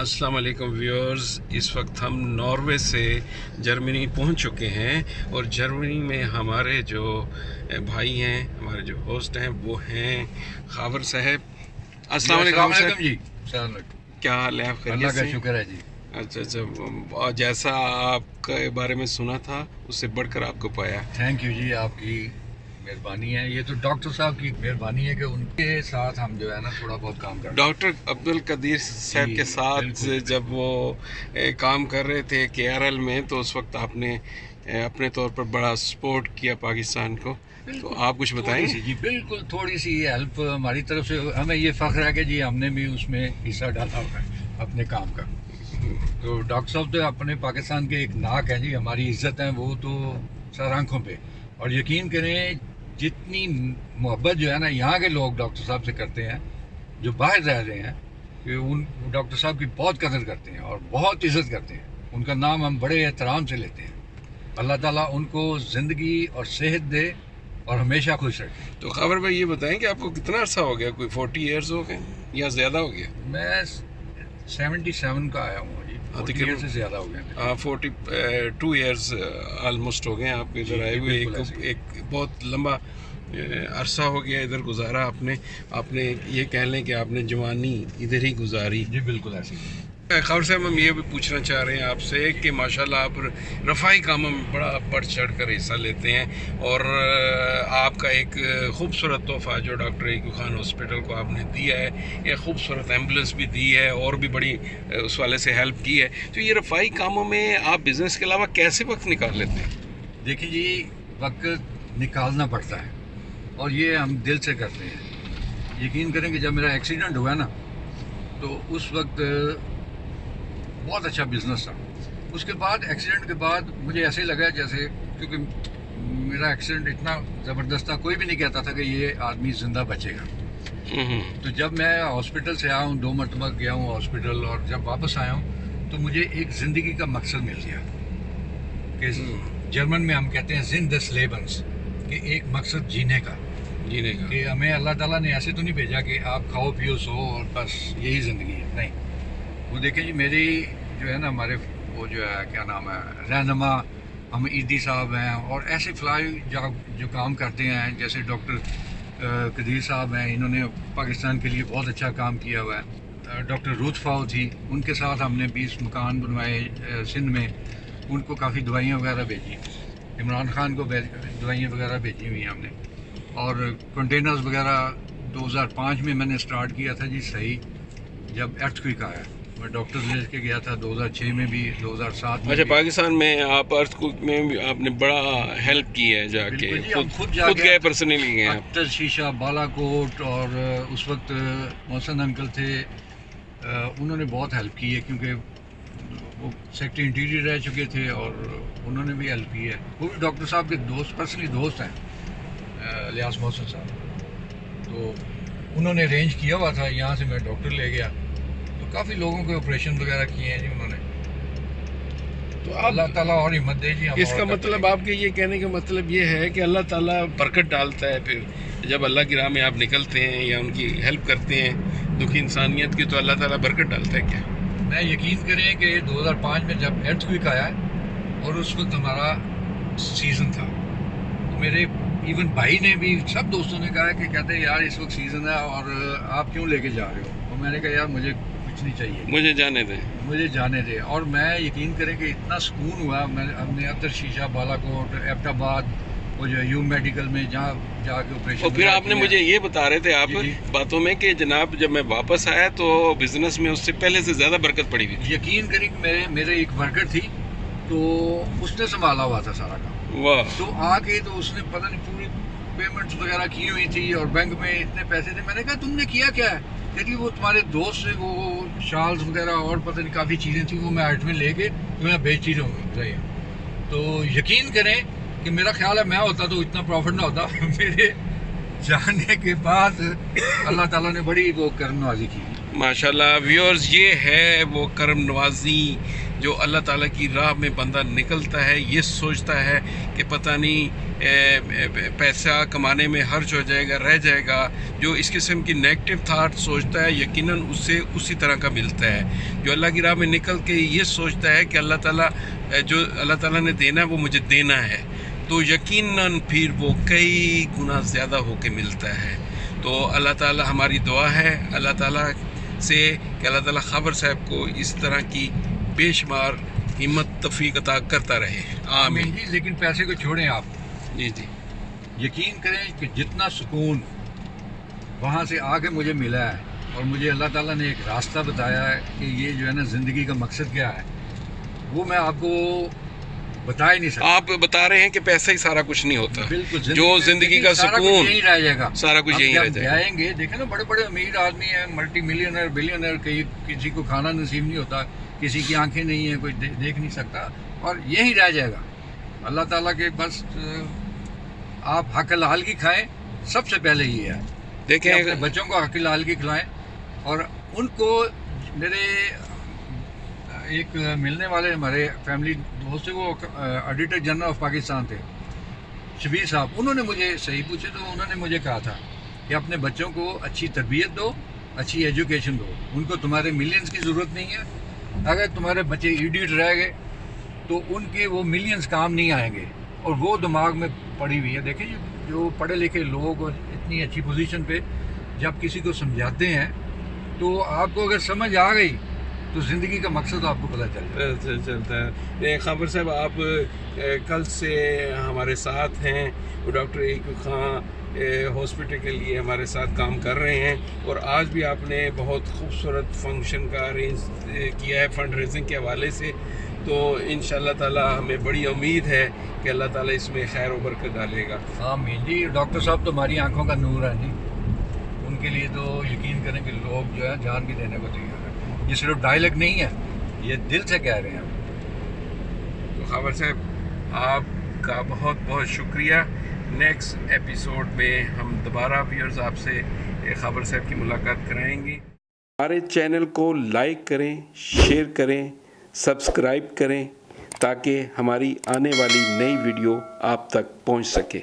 السلام علیکم ویورز، اس وقت ہم ناروے سے جرمنی پہنچ چکے ہیں اور جرمنی میں ہمارے جو بھائی ہیں، ہمارے جو ہوسٹ ہیں وہ ہیں خاور صاحب۔ السلام علیکم صاحب جی، السلام علیکم۔ کیا حال ہے؟ آپ خیریت اللہ کا سے؟ شکر ہے جی۔ اچھا، جیسا آپ کے بارے میں سنا تھا اس سے بڑھ کر آپ کو پایا۔ تھینک یو جی، آپ کی مہربانی ہے۔ یہ تو ڈاکٹر صاحب کی مہربانی ہے کہ ان کے ساتھ ہم جو ہے نا تھوڑا بہت کام کر رہے ہیں۔ ڈاکٹر عبدالقدیر صاحب جی، کے ساتھ بالکل۔ جب وہ کام کر رہے تھے KRL میں، تو اس وقت آپ نے اپنے طور پر بڑا سپورٹ کیا پاکستان کو، تو آپ کچھ بتائیں گے؟ جی بالکل، تھوڑی سی ہیلپ ہماری طرف سے، ہمیں یہ فخر ہے کہ جی ہم نے بھی اس میں حصہ ڈالا ہوا ہے اپنے کام کا۔ تو ڈاکٹر صاحب تو اپنے پاکستان کے ایک ناک ہیں جی، ہماری عزت ہے وہ تو سر آنکھوں پہ۔ اور یقین کریں جتنی محبت جو ہے نا یہاں کے لوگ ڈاکٹر صاحب سے کرتے ہیں جو باہر رہ رہے ہیں، کہ ان ڈاکٹر صاحب کی بہت قدر کرتے ہیں اور بہت عزت کرتے ہیں۔ ان کا نام ہم بڑے احترام سے لیتے ہیں۔ اللہ تعالیٰ ان کو زندگی اور صحت دے اور ہمیشہ خوش رکھے۔ تو خبر بھائی یہ بتائیں کہ آپ کو کتنا عرصہ ہو گیا؟ کوئی 40 ایئرز ہو گئے یا زیادہ ہو گیا؟ میں 77 کا آیا ہوں جی، 40 ایئر سے زیادہ ہو گئے۔ 42 ایئرز آلموسٹ ہو گئے ہیں آپ ادھر آئے ہوئے۔ ایک بہت لمبا عرصہ ہو گیا ادھر گزارا آپ نے یہ کہہ لیں کہ آپ نے جوانی ادھر ہی گزاری۔ جی بالکل ایسے ہی۔ خبر صاحب، ہم یہ بھی پوچھنا چاہ رہے ہیں آپ سے کہ ماشاءاللہ آپ رفاہی کاموں میں بڑا بڑھ چڑھ کر حصہ لیتے ہیں، اور آپ کا ایک خوبصورت تحفہ جو ڈاکٹر ایکو خان ہاسپٹل کو آپ نے دیا ہے، ایک خوبصورت ایمبولینس بھی دی ہے اور بھی بڑی اس والے سے ہیلپ کی ہے، تو یہ رفاہی کاموں میں آپ بزنس کے علاوہ کیسے وقت نکال لیتے ہیں؟ دیکھیں جی، وقت نکالنا پڑتا ہے اور یہ ہم دل سے کرتے ہیں۔ یقین کریں کہ جب میرا ایکسیڈنٹ ہوا نا تو اس وقت بہت اچھا بزنس تھا۔ اس کے بعد ایکسیڈنٹ کے بعد مجھے ایسے لگا جیسے، کیونکہ میرا ایکسیڈنٹ اتنا زبردست تھا، کوئی بھی نہیں کہتا تھا کہ یہ آدمی زندہ بچے گا۔ تو جب میں ہاسپٹل سے آیا ہوں، 2 مرتبہ گیا ہوں ہاسپٹل، اور جب واپس آیا ہوں تو مجھے ایک زندگی کا مقصد مل گیا کہ جرمن میں ہم کہتے ہیں زند des Lebens، کہ ایک مقصد جینے کا کہ ہمیں اللہ تعالیٰ نے ایسے تو نہیں بھیجا کہ آپ کھاؤ پیو سو اور بس یہی زندگی ہے، نہیں۔ وہ دیکھیں جی، میری جو ہے نا ہمارے وہ جو ہے کیا نام ہے رہنما ہم ایدی صاحب ہیں، اور ایسے فلائی جو کام کرتے ہیں، جیسے ڈاکٹر قدیر صاحب ہیں، انہوں نے پاکستان کے لیے بہت اچھا کام کیا ہوا ہے۔ ڈاکٹر روت فاؤ تھی، ان کے ساتھ ہم نے 20 مکان بنوائے سندھ میں، ان کو کافی دوائیاں وغیرہ بھیجی۔ عمران خان کو دوائیاں وغیرہ بھیجی ہوئی ہم نے، اور کنٹینرز وغیرہ 2005 میں نے سٹارٹ کیا تھا جی، صحیح جب ایرتھکویک آیا میں ڈاکٹر لے کے گیا تھا، 2006 میں بھی، 2007 میں۔ اچھا، پاکستان میں آپ ارتھکویک میں بھی آپ نے بڑا ہیلپ کی ہے، جا کے خود گئے، پرسنلی گئے آپ؟ اختر شیشہ، بالا کوٹ، اور اس وقت محسن انکل تھے، انہوں نے بہت ہیلپ کی ہے، کیونکہ وہ سیکٹری انٹیریئر رہ چکے تھے اور انہوں نے بھی ہیلپ کی ہے۔ وہ بھی ڈاکٹر صاحب کے دوست، پرسنلی دوست ہیں، الیاس محسن صاحب، تو انہوں نے ارینج کیا ہوا تھا، یہاں سے میں ڈاکٹر لے گیا، تو کافی لوگوں کے آپریشن وغیرہ کیے ہیں جی انہوں نے۔ تو اللہ تعالیٰ اور ہمت دے جی۔ اس کا مطلب آپ کے یہ کہنے کا مطلب یہ ہے کہ اللہ تعالیٰ برکت ڈالتا ہے، پھر جب اللہ کی راہ میں آپ نکلتے ہیں یا ان کی ہیلپ کرتے ہیں دکھی انسانیت کی، تو اللہ تعالیٰ برکت ڈالتا ہے کیا؟ میں یقین کریں کہ 2005 میں جب ایرتھکویک آیا اور اس وقت ہمارا سیزن تھا، تو میرے ایون بھائی نے بھی، سب دوستوں نے کہا کہ کہتے ہیں یار اس وقت سیزن ہے اور آپ کیوں لے کے جا رہے ہو؟ اور میں نے کہا یار مجھے کچھ نہیں چاہیے، مجھے جانے دیں۔ اور میں یقین کریں کہ اتنا سکون ہوا، ہم نے اختر شیشہ، بالا کوٹ، ایبٹ آباد، وہ جو یو میڈیکل میں جہاں جا کے آپریشن۔ اور پھر آپ نے مجھے یہ بتا رہے تھے آپ باتوں میں کہ جناب جب میں واپس آیا تو بزنس میں اس سے پہلے سے زیادہ برکت پڑی ہوئی تھی۔ یقین کریں کہ میرے ایک ورکر تھی، تو اس نے سنبھالا ہوا تھا سارا کام۔ واہ! تو آ کے تو اس نے پتہ نہیں پوری پیمنٹس وغیرہ کی ہوئی تھی اور بینک میں اتنے پیسے تھے۔ میں نے کہا تم نے کیا ہے؟ کہتی وہ تمہارے دوست سے وہ شالز وغیرہ اور پتہ نہیں کافی چیزیں تھیں، وہ میں آرٹ میں لے کے میں بیچتی رہی ہوں۔ تو یقین کریں کہ میرا خیال ہے میں ہوتا تو اتنا پروفٹ نہ ہوتا۔ میرے جانے کے بعد اللہ تعالیٰ نے بڑی وہ کرم نوازی کی۔ ماشاءاللہ ویورز، یہ ہے وہ کرم نوازی جو اللہ تعالیٰ کی راہ میں بندہ نکلتا ہے یہ سوچتا ہے کہ پتہ نہیں پیسہ کمانے میں خرچ ہو جائے گا، رہ جائے گا، جو اس قسم کی نیگیٹو تھاٹ سوچتا ہے یقیناً اس سے اسی طرح کا ملتا ہے۔ جو اللہ کی راہ میں نکل کے یہ سوچتا ہے کہ اللہ تعالیٰ جو اللہ تعالیٰ نے دینا ہے وہ مجھے دینا ہے، تو یقیناً پھر وہ کئی گنا زیادہ ہو کے ملتا ہے۔ تو اللہ تعالیٰ ہماری دعا ہے اللہ تعالیٰ سے کہ اللہ تعالیٰ خابر صاحب کو اس طرح کی بے شمار ہمت توفیق عطا کرتا رہے، آمین جی۔ لیکن پیسے کو چھوڑیں آپ، جی جی یقین کریں کہ جتنا سکون وہاں سے آ کے مجھے ملا ہے، اور مجھے اللہ تعالیٰ نے ایک راستہ بتایا ہے کہ یہ جو ہے نا زندگی کا مقصد کیا ہے، وہ میں آپ کو بتا ہی نہیں سکتا۔ آپ بتا رہے ہیں کہ پیسہ ہی سارا کچھ نہیں ہوتا، بالکل، جو زندگی کا سارا کچھ سکون یہی رہ جائے گا، سارا کچھ یہی رہ جب جائے گا۔ جائیں گے دیکھیں نا بڑے بڑے امیر آدمی ہیں، ملٹی ملینئر بلینئر، کسی کو کھانا نصیب نہیں ہوتا، کسی کی آنکھیں نہیں ہیں، کوئی دیکھ نہیں سکتا، اور یہی رہ جائے گا۔ اللہ تعالیٰ کے بس آپ حق حلال کی کھائیں، سب سے پہلے یہ ہے دیکھیں کہ اپنے بچوں کو حق حلال کی کھلائیں، اور ان کو میرے ایک ملنے والے ہمارے فیملی دوست تھے، وہ ایڈیٹر جنرل آف پاکستان تھے، شبیر صاحب، انہوں نے مجھے صحیح پوچھے تو انہوں نے مجھے کہا تھا کہ اپنے بچوں کو اچھی تربیت دو، اچھی ایجوکیشن دو، ان کو تمہارے ملینز کی ضرورت نہیں ہے، اگر تمہارے بچے ایڈیٹ رہ گئے تو ان کے وہ ملینز کام نہیں آئیں گے، اور وہ دماغ میں پڑی ہوئی ہے۔ دیکھیں جو پڑھے لکھے لوگ اور اتنی اچھی پوزیشن پہ جب کسی کو سمجھاتے ہیں تو آپ کو اگر سمجھ آ گئی تو زندگی کا مقصد آپ کو پتہ چلتا ہے۔ خابر صاحب آپ کل سے ہمارے ساتھ ہیں، ڈاکٹر ایوب خان ہاسپٹل کے لیے ہمارے ساتھ کام کر رہے ہیں، اور آج بھی آپ نے بہت خوبصورت فنکشن کا ارینج کیا ہے فنڈ ریزنگ کے حوالے سے، تو انشاءاللہ تعالی ہمیں بڑی امید ہے کہ اللہ تعالیٰ اس میں خیر و برکت ڈالے گا۔ آمین جی۔ ڈاکٹر صاحب تو ہماری آنکھوں کا نور ہے جی، ان کے لیے تو یقین کریں کہ لوگ جو ہے جان بھی دینے کو تیار ہیں، یہ صرف ڈائلیکٹ نہیں ہے، یہ دل سے کہہ رہے ہیں۔ تو خابر صاحب آپ کا بہت بہت شکریہ۔ نیکسٹ ایپیسوڈ میں ہم دوبارہ ویئرز آپ سے خابر صاحب کی ملاقات کرائیں گے۔ ہمارے چینل کو لائک کریں، شیئر کریں، سبسکرائب کریں تاکہ ہماری آنے والی نئی ویڈیو آپ تک پہنچ سکے۔